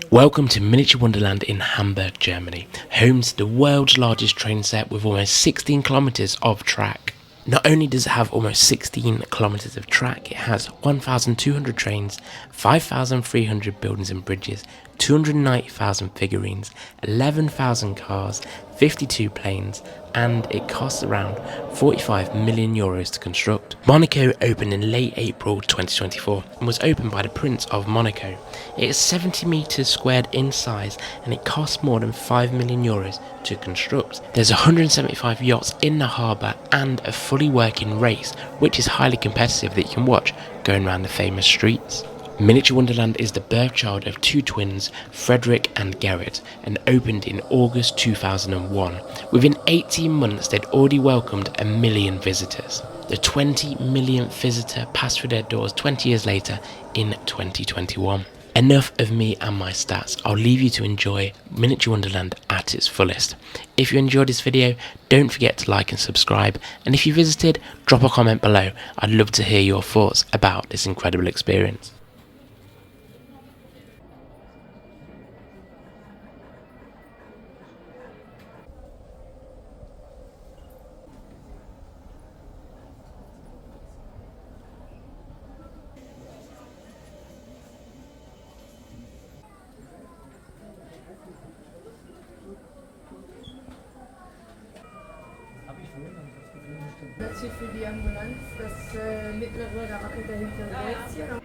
Welcome to Miniatur Wonderland in Hamburg, Germany, home to the world's largest train set with almost 16 kilometers of track. Not only does it have almost 16 kilometers of track, it has 1,200 trains, 5,300 buildings and bridges, 290,000 figurines, 11,000 cars, 52 planes, and it costs around 45 million euros to construct. Monaco opened in late April 2024 and was opened by the Prince of Monaco. It is 70 meters squared in size and it costs more than 5 million euros to construct. There's 175 yachts in the harbour and a fully working race, which is highly competitive, that you can watch going around the famous streets. Miniatur Wonderland is the birth child of two twins, Frederick and Gerrit, and opened in August 2001. Within 18 months, they'd already welcomed 1 million visitors. The 20 millionth visitor passed through their doors 20 years later in 2021. Enough of me and my stats. I'll leave you to enjoy Miniatur Wonderland at its fullest. If you enjoyed this video, don't forget to like and subscribe. And if you visited, drop a comment below. I'd love to hear your thoughts about this incredible experience. Das hier für die Ambulanz, das mittlere, da wackelt der hintere Rädchen.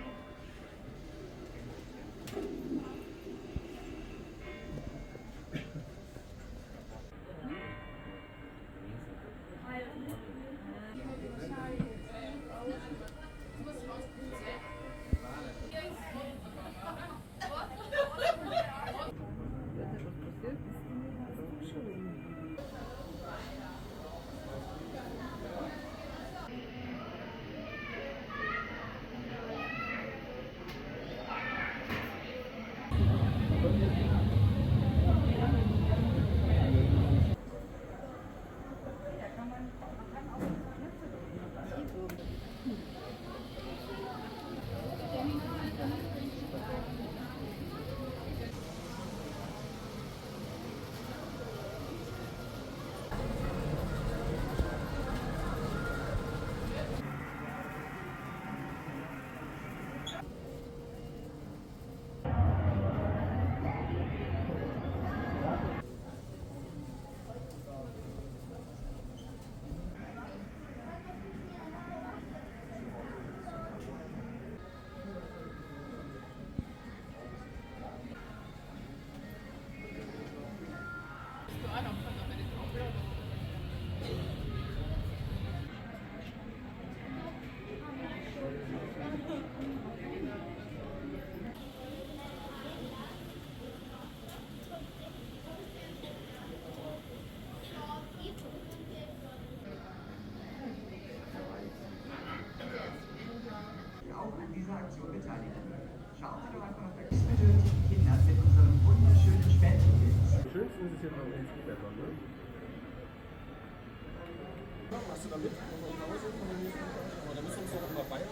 Machst du da mit? Nach Hause von der nächsten Tag? Aber da müssen wir uns doch noch Bayern.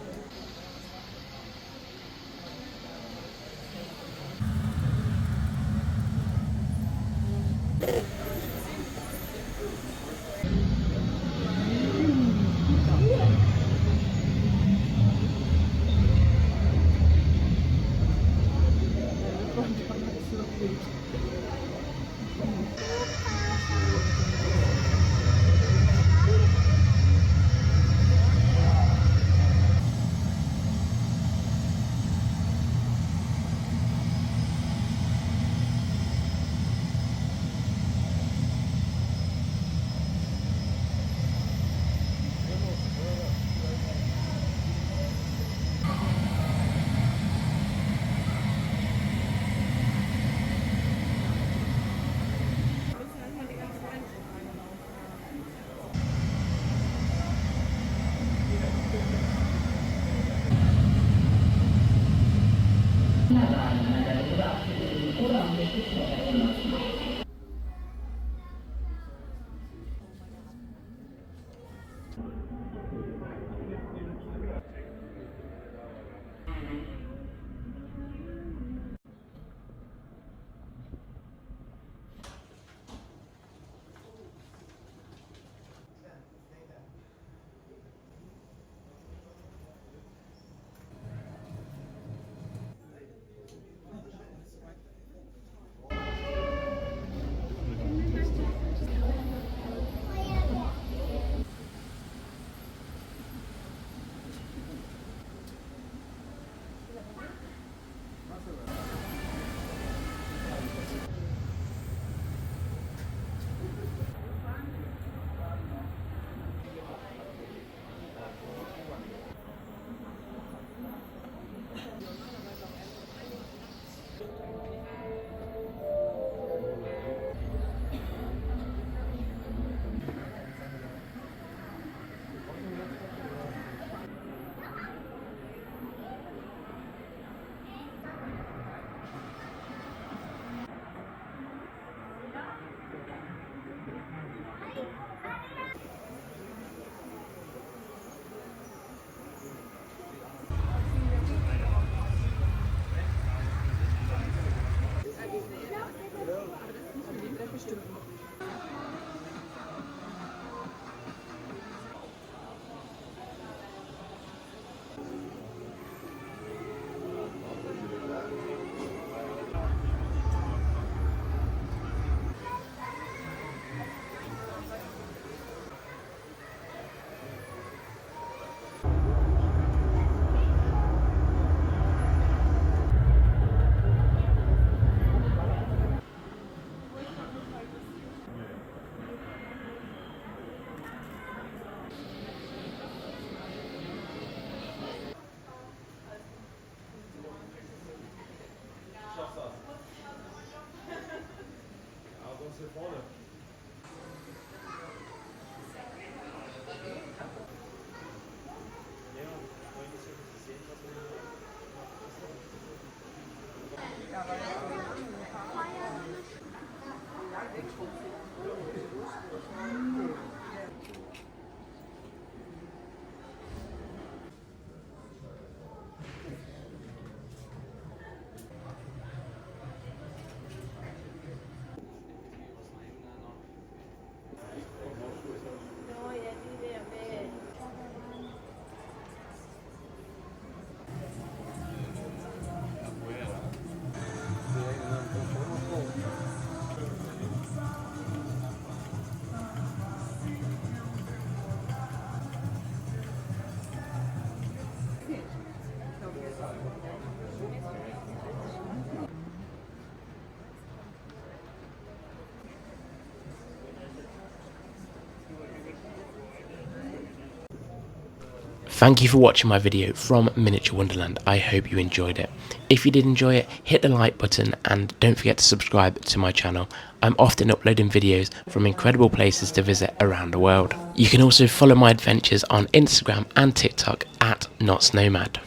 Thank you for watching my video from Miniatur Wonderland. I hope you enjoyed it. If you did enjoy it, hit the like button and don't forget to subscribe to my channel. I'm often uploading videos from incredible places to visit around the world. You can also follow my adventures on Instagram and TikTok at NotSnomad.